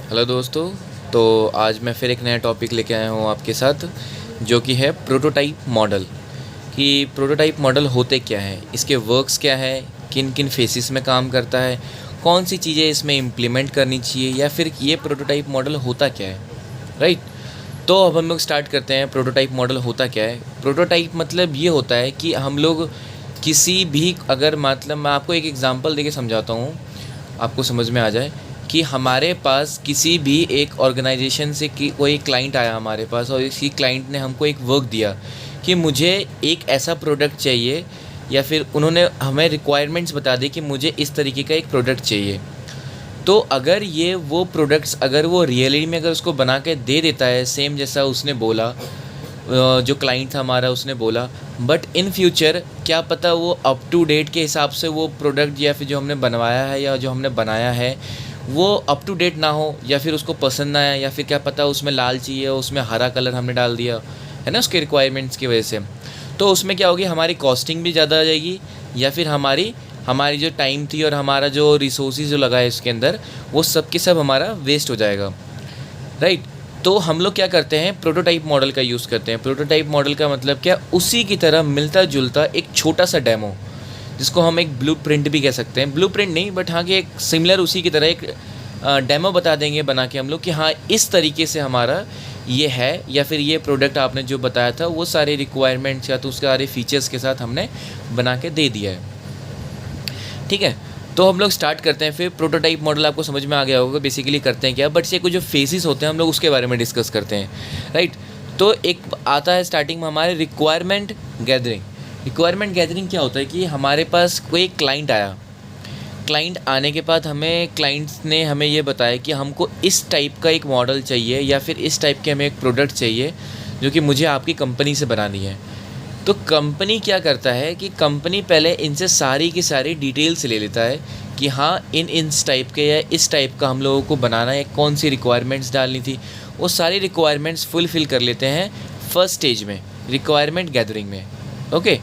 Hello दोस्तों। तो आज मैं फिर एक नया टॉपिक लेके आया हूँ आपके साथ, जो कि है प्रोटोटाइप मॉडल। कि प्रोटोटाइप मॉडल होते क्या हैं, इसके वर्क्स क्या है, किन किन फेसिस में काम करता है, कौन सी चीज़ें इसमें इम्प्लीमेंट करनी चाहिए, या फिर ये प्रोटोटाइप मॉडल होता क्या है। राइट। तो अब हम लोग स्टार्ट करते हैं। प्रोटोटाइप मॉडल होता क्या है। प्रोटोटाइप मतलब ये होता है कि हम लोग किसी भी, अगर मतलब मैं आपको एक एग्जांपल देके समझाता हूँ, आपको समझ में आ जाए कि हमारे पास किसी भी एक ऑर्गेनाइजेशन से कि कोई क्लाइंट आया हमारे पास, और इसी क्लाइंट ने हमको एक वर्क दिया कि मुझे एक ऐसा प्रोडक्ट चाहिए, या फिर उन्होंने हमें रिक्वायरमेंट्स बता दी कि मुझे इस तरीके का एक प्रोडक्ट चाहिए। तो अगर ये वो प्रोडक्ट्स, अगर वो रियलिटी में अगर उसको बना के दे देता है सेम जैसा उसने बोला, जो क्लाइंट था हमारा उसने बोला, बट इन फ्यूचर क्या पता वो अप टू डेट के हिसाब से वो प्रोडक्ट या फिर जो हमने बनवाया है या जो हमने बनाया है वो अप टू डेट ना हो, या फिर उसको पसंद ना आए, या फिर क्या पता उसमें लाल चाहिए उसमें हरा कलर हमने डाल दिया है ना उसके रिक्वायरमेंट्स की वजह से। तो उसमें क्या होगी, हमारी कॉस्टिंग भी ज़्यादा आ जाएगी, या फिर हमारी हमारी जो टाइम थी और हमारा जो रिसोर्सेज जो लगा है इसके अंदर, वो सब के सब हमारा वेस्ट हो जाएगा। राइट। तो हम लोग क्या करते हैं, प्रोटोटाइप मॉडल का यूज़ करते हैं। प्रोटोटाइप मॉडल का मतलब क्या, उसी की तरह मिलता जुलता एक छोटा सा डेमो, जिसको हम एक ब्लूप्रिंट भी कह सकते हैं। ब्लूप्रिंट नहीं, बट हाँ कि एक सिमिलर उसी की तरह एक डेमो बता देंगे बना के हम लोग कि हाँ इस तरीके से हमारा ये है, या फिर ये प्रोडक्ट आपने जो बताया था वो सारे रिक्वायरमेंट्स या तो उसके सारे फीचर्स के साथ हमने बना के दे दिया है। ठीक है। तो हम लोग स्टार्ट करते हैं। फिर प्रोटोटाइप मॉडल आपको समझ में आ गया होगा बेसिकली करते हैं क्या, बट से कुछ जो फेसेस होते हैं हम लोग उसके बारे में डिस्कस करते हैं। राइट। तो एक आता है स्टार्टिंग में हमारे रिक्वायरमेंट गैदरिंग। रिक्वायरमेंट गैदरिंग क्या होता है कि हमारे पास कोई क्लाइंट आया, क्लाइंट आने के बाद हमें क्लाइंट्स ने हमें ये बताया कि हमको इस टाइप का एक मॉडल चाहिए, या फिर इस टाइप के हमें एक प्रोडक्ट चाहिए जो कि मुझे आपकी कंपनी से बनानी है। तो कंपनी क्या करता है कि कंपनी पहले इनसे सारी की सारी डिटेल्स ले लेता है कि हाँ इस टाइप के या इस टाइप का हम लोगों को बनाना है, कौन सी रिक्वायरमेंट्स डालनी थी, वो सारी रिक्वायरमेंट्स फुलफ़िल कर लेते हैं फर्स्ट स्टेज में, रिक्वायरमेंट गैदरिंग में। ओके।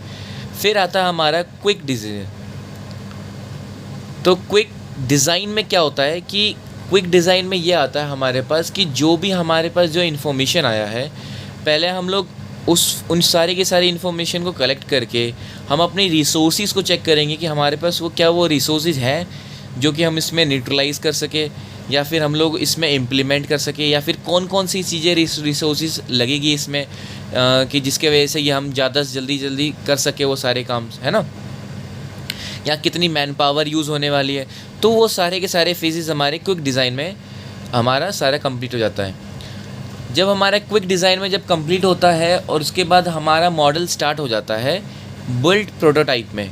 फिर आता है हमारा क्विक डिज़ाइन। तो क्विक डिज़ाइन में क्या होता है कि क्विक डिज़ाइन में ये आता है हमारे पास कि जो भी हमारे पास जो इन्फॉर्मेशन आया है, पहले हम लोग उन सारी की सारी इन्फॉर्मेशन को कलेक्ट करके हम अपनी रिसोर्सेज को चेक करेंगे कि हमारे पास वो रिसोर्सेज हैं जो कि हम इसमें न्यूट्रलाइज़ कर सके, या फिर हम लोग इसमें इम्प्लीमेंट कर सके, या फिर कौन कौन सी चीज़ें रिसोर्सेज लगेगी इसमें कि जिसके वजह से ये हम ज़्यादा से जल्दी कर सके वो सारे काम, है ना, या कितनी मैन पावर यूज़ होने वाली है। तो वो सारे के सारे फेजेस हमारे क्विक डिज़ाइन में हमारा सारा कंप्लीट हो जाता है। जब हमारा क्विक डिज़ाइन में जब कंप्लीट होता है और उसके बाद हमारा मॉडल स्टार्ट हो जाता है बिल्ड प्रोटोटाइप में।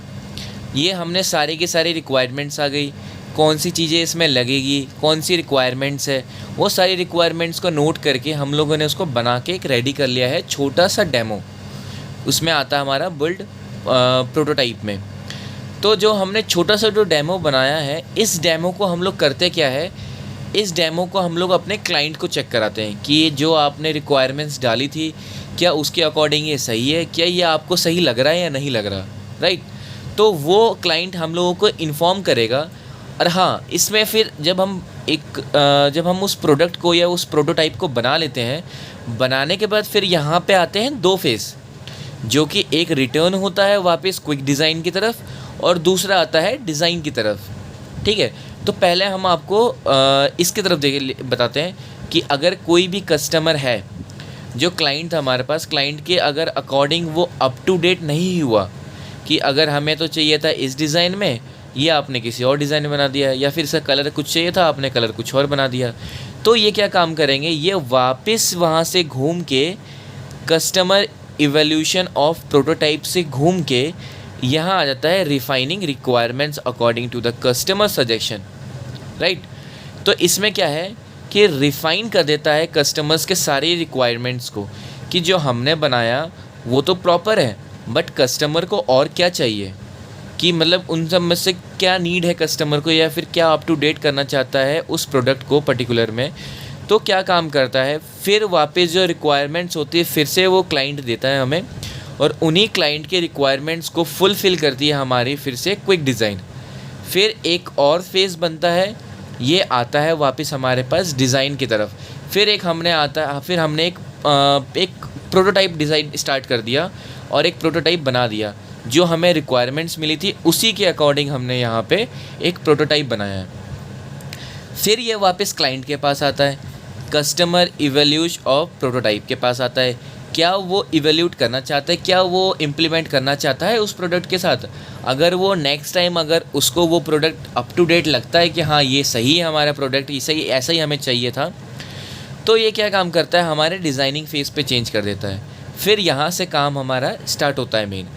ये हमने सारे के सारे रिक्वायरमेंट्स आ गई, कौन सी चीज़ें इसमें लगेगी, कौन सी रिक्वायरमेंट्स है, वो सारी रिक्वायरमेंट्स को नोट करके हम लोगों ने उसको बना के एक रेडी कर लिया है छोटा सा डेमो। उसमें आता है हमारा बिल्ड प्रोटोटाइप में। तो जो हमने छोटा सा जो डेमो बनाया है, इस डेमो को हम लोग करते क्या है, इस डेमो को हम लोग अपने क्लाइंट को चेक कराते हैं कि जो आपने रिक्वायरमेंट्स डाली थी क्या उसके अकॉर्डिंग ये सही है, क्या ये आपको सही लग रहा है या नहीं लग रहा। राइट। तो वो क्लाइंट हम लोगों को इन्फॉर्म करेगा। और हाँ, इसमें फिर जब हम उस प्रोडक्ट को या उस प्रोटोटाइप को बना लेते हैं, बनाने के बाद फिर यहाँ पे आते हैं दो फेज़, जो कि एक रिटर्न होता है वापस क्विक डिज़ाइन की तरफ, और दूसरा आता है डिज़ाइन की तरफ। ठीक है। तो पहले हम आपको इसकी तरफ बताते हैं कि अगर कोई भी कस्टमर है, जो क्लाइंट था हमारे पास, क्लाइंट के अगर अकॉर्डिंग वो अप टू डेट नहीं हुआ, कि अगर हमें तो चाहिए था इस डिज़ाइन में, ये आपने किसी और डिज़ाइन में बना दिया, या फिर इसका कलर कुछ चाहिए था आपने कलर कुछ और बना दिया, तो ये क्या काम करेंगे, ये वापस वहाँ से घूम के कस्टमर इवोल्यूशन ऑफ प्रोटोटाइप से घूम के यहाँ आ जाता है refining requirements according to the customer suggestion. Right. तो इसमें क्या है कि रिफ़ाइन कर देता है कस्टमर्स के सारे रिक्वायरमेंट्स को, कि जो हमने बनाया वो तो प्रॉपर है, बट कस्टमर को और क्या चाहिए, कि मतलब उन सब में से क्या नीड है कस्टमर को, या फिर क्या अप टू डेट करना चाहता है उस प्रोडक्ट को पर्टिकुलर में। तो क्या काम करता है, फिर वापस जो रिक्वायरमेंट्स होती है फिर से वो क्लाइंट देता है हमें, और उन्हीं क्लाइंट के रिक्वायरमेंट्स को फुलफ़िल करती है हमारी फिर से क्विक डिज़ाइन। फिर एक और फेज़ बनता है ये आता है वापस हमारे पास डिज़ाइन की तरफ। फिर हमने एक प्रोटोटाइप डिज़ाइन स्टार्ट कर दिया और एक प्रोटोटाइप बना दिया। जो हमें रिक्वायरमेंट्स मिली थी उसी के अकॉर्डिंग हमने यहाँ पे एक प्रोटोटाइप बनाया है। फिर ये वापस क्लाइंट के पास आता है, कस्टमर इवैल्यूएशन ऑफ प्रोटोटाइप के पास आता है। क्या वो इवैल्यूएट करना चाहता है, क्या वो इम्प्लीमेंट करना चाहता है उस प्रोडक्ट के साथ। अगर वो नेक्स्ट टाइम अगर उसको वो प्रोडक्ट अप टू डेट लगता है कि हाँ ये सही है हमारा प्रोडक्ट, ये सही ऐसा ही हमें चाहिए था, तो ये क्या काम करता है, हमारे डिज़ाइनिंग फेज पे चेंज कर देता है। फिर यहाँ से काम हमारा स्टार्ट होता है main.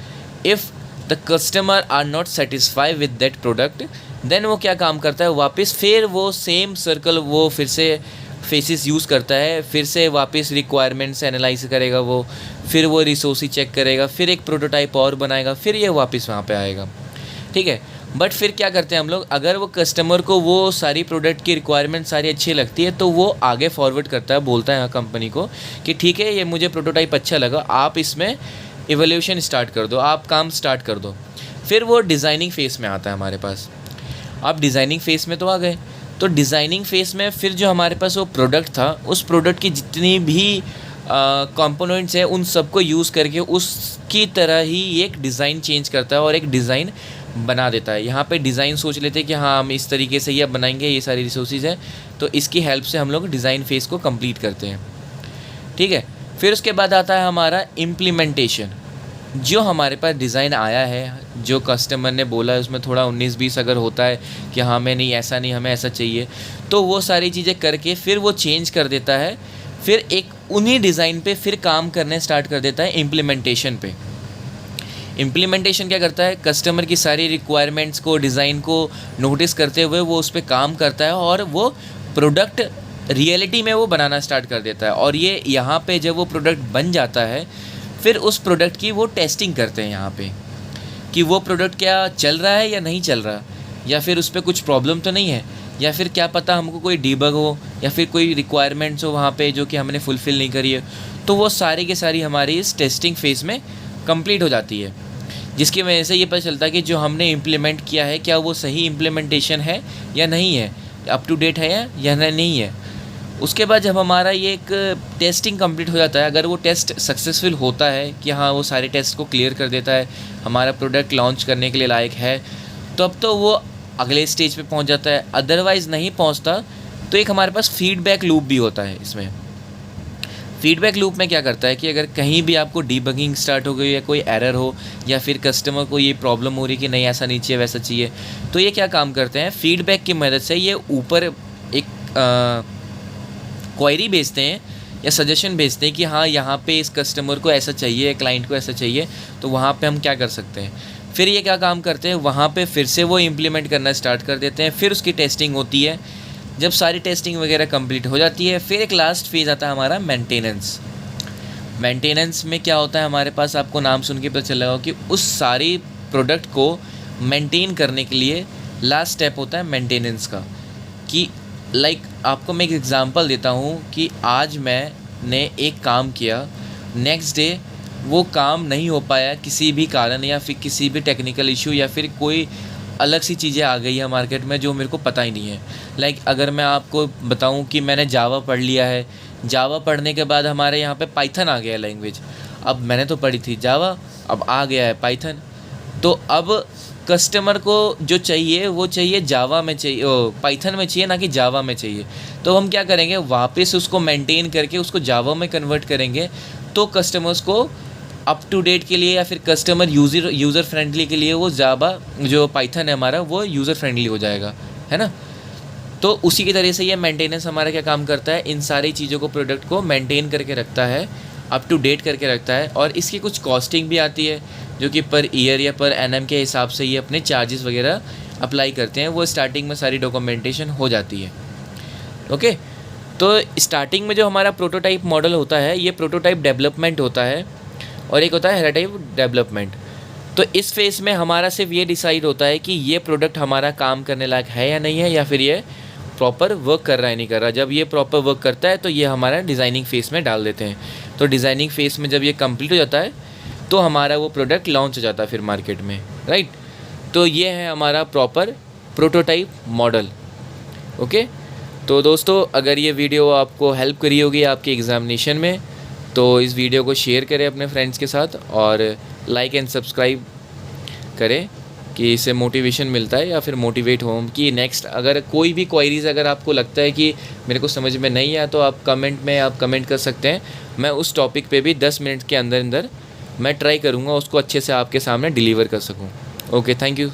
If the customer are not satisfy with that product, then वो क्या काम करता है, वापस फिर वो सेम सर्कल वो फिर से फेसेस यूज़ करता है, फिर से वापस रिक्वायरमेंट्स एनालाइज करेगा वो, फिर वो रिसोर्स चेक करेगा, फिर एक प्रोटोटाइप और बनाएगा, फिर ये वापस वहाँ पे आएगा। ठीक है, बट फिर क्या करते हैं हम लोग, अगर वो कस्टमर को वो सारी प्रोडक्ट की रिक्वायरमेंट सारी अच्छी लगती है तो वो आगे फॉरवर्ड करता है, बोलता है कंपनी को कि ठीक है ये मुझे प्रोटोटाइप अच्छा लगा, आप इसमें इवैल्यूएशन स्टार्ट कर दो, आप काम स्टार्ट कर दो। फिर वो डिज़ाइनिंग फेज़ में आता है हमारे पास। आप डिज़ाइनिंग फेज़ में तो आ गए, तो डिज़ाइनिंग फेज़ में फिर जो हमारे पास वो प्रोडक्ट था, उस प्रोडक्ट की जितनी भी कंपोनेंट्स हैं उन सबको यूज़ करके उसकी तरह ही एक डिज़ाइन चेंज करता है और एक डिज़ाइन बना देता है। यहाँ पे डिज़ाइन सोच लेते हैं कि हाँ हम इस तरीके से ये बनाएंगे, ये सारी रिसोर्सेज हैं, तो इसकी हेल्प से हम लोग डिज़ाइन फेज़ को कंप्लीट करते हैं। ठीक है, फिर उसके बाद आता है हमारा इम्प्लीमेंटेशन। जो हमारे पास डिज़ाइन आया है, जो कस्टमर ने बोला है, उसमें थोड़ा 19-20 अगर होता है कि हाँ हमें नहीं ऐसा नहीं, हमें ऐसा चाहिए, तो वो सारी चीज़ें करके फिर वो चेंज कर देता है। फिर एक उन्हीं डिज़ाइन पे फिर काम करने स्टार्ट कर देता है इम्प्लीमेंटेशन पे। इम्प्लीमेंटेशन क्या करता है, कस्टमर की सारी रिक्वायरमेंट्स को, डिज़ाइन को नोटिस करते हुए वो उस पर काम करता है और वो प्रोडक्ट रियलिटी में वो बनाना स्टार्ट कर देता है। और ये यहाँ पे जब वो प्रोडक्ट बन जाता है, फिर उस प्रोडक्ट की वो टेस्टिंग करते हैं यहाँ पे कि वो प्रोडक्ट क्या चल रहा है या नहीं चल रहा, या फिर उस पर कुछ प्रॉब्लम तो नहीं है, या फिर क्या पता हमको कोई डीबग हो या फिर कोई रिक्वायरमेंट्स हो वहाँ पे जो कि हमने फुलफ़िल नहीं करी है। तो वो सारी की सारी हमारी इस टेस्टिंग फेज़ में कंप्लीट हो जाती है, जिसकी वजह से ये पता चलता है कि जो हमने इम्प्लीमेंट किया है क्या वो सही इम्प्लीमेंटेशन है या नहीं है, अप टू डेट है या नहीं है। उसके बाद जब हमारा ये एक टेस्टिंग कंप्लीट हो जाता है, अगर वो टेस्ट सक्सेसफुल होता है कि हाँ वो सारे टेस्ट को क्लियर कर देता है, हमारा प्रोडक्ट लॉन्च करने के लिए लायक है, तो अब तो वो अगले स्टेज पे पहुंच जाता है। अदरवाइज़ नहीं पहुंचता तो एक हमारे पास फीडबैक लूप भी होता है। इसमें फीडबैक लूप में क्या करता है कि अगर कहीं भी आपको डीबगिंग स्टार्ट हो गई या कोई एरर हो या फिर कस्टमर को ये प्रॉब्लम हो रही कि नहीं ऐसा नहीं चाहिए वैसा चाहिए, तो ये क्या काम करते हैं, फीडबैक की मदद से ये ऊपर एक क्वेरी भेजते हैं या सजेशन भेजते हैं कि हाँ यहाँ पे इस कस्टमर को ऐसा चाहिए, क्लाइंट को ऐसा चाहिए, तो वहाँ पे हम क्या कर सकते हैं। फिर ये क्या काम करते हैं, वहाँ पे फिर से वो इम्प्लीमेंट करना स्टार्ट कर देते हैं। फिर उसकी टेस्टिंग होती है। जब सारी टेस्टिंग वगैरह कंप्लीट हो जाती है, फिर एक लास्ट फेज़ आता है हमारा मेंटेनेंस। मेंटेनेंस में क्या होता है हमारे पास, आपको नाम सुन के पता चला होगा कि उस सारी प्रोडक्ट को मेंटेन करने के लिए लास्ट स्टेप होता है मेंटेनेंस का। कि आपको मैं एक एग्ज़ाम्पल देता हूँ कि आज मैंने एक काम किया, नेक्स्ट डे वो काम नहीं हो पाया किसी भी कारण, या फिर किसी भी टेक्निकल इशू, या फिर कोई अलग सी चीज़ें आ गई है मार्केट में जो मेरे को पता ही नहीं है। अगर मैं आपको बताऊँ कि मैंने जावा पढ़ लिया है, जावा पढ़ने के बाद हमारे यहाँ पे पाइथन आ गया लैंग्वेज। अब मैंने तो पढ़ी थी जावा, अब आ गया है पाइथन, तो अब कस्टमर को जो चाहिए वो चाहिए जावा में चाहिए, पाइथन में चाहिए, ना कि जावा में चाहिए। तो हम क्या करेंगे, वापस उसको मेंटेन करके उसको जावा में कन्वर्ट करेंगे, तो कस्टमर्स को अप टू डेट के लिए या फिर कस्टमर यूज़र फ्रेंडली के लिए वो जावा जो पाइथन है हमारा वो यूज़र फ्रेंडली हो जाएगा, है ना। तो उसी की तरह से ये मेंटेनेंस हमारा क्या काम करता है, इन सारी चीज़ों को, प्रोडक्ट को मेंटेन करके रखता है, अप टू डेट करके रखता है। और इसकी कुछ कॉस्टिंग भी आती है जो कि पर ईयर या पर एनएम के हिसाब से ये अपने चार्जेस वगैरह अप्लाई करते हैं। वो स्टार्टिंग में सारी डॉक्यूमेंटेशन हो जाती है। ओके, तो स्टार्टिंग में जो हमारा प्रोटोटाइप मॉडल होता है, ये प्रोटोटाइप डेवलपमेंट होता है और एक होता है हेराटाइप डेवलपमेंट। तो इस फेज़ में हमारा सिर्फ ये डिसाइड होता है कि ये प्रोडक्ट हमारा काम करने लायक है या नहीं है, या फिर ये प्रॉपर वर्क कर रहा है नहीं कर रहा। जब ये प्रॉपर वर्क करता है तो ये हमारा डिज़ाइनिंग फेज़ में डाल देते हैं। तो डिज़ाइनिंग फेज़ में जब ये कंप्लीट हो जाता है तो हमारा वो प्रोडक्ट लॉन्च हो जाता है फिर मार्केट में, राइट। तो ये है हमारा प्रॉपर प्रोटोटाइप मॉडल। ओके, तो दोस्तों अगर ये वीडियो आपको हेल्प करी होगी आपके एग्ज़ामिनेशन में, तो इस वीडियो को शेयर करें अपने फ्रेंड्स के साथ और लाइक एंड सब्सक्राइब करें कि इससे मोटिवेशन मिलता है या फिर मोटिवेट हो कि नेक्स्ट अगर कोई भी क्वेरीज़ अगर आपको लगता है कि मेरे को समझ में नहीं आया तो आप कमेंट कर सकते हैं। मैं उस टॉपिक पे भी 10 मिनट के अंदर अंदर मैं ट्राई करूँगा उसको अच्छे से आपके सामने डिलीवर कर सकूँ। Okay, thank you.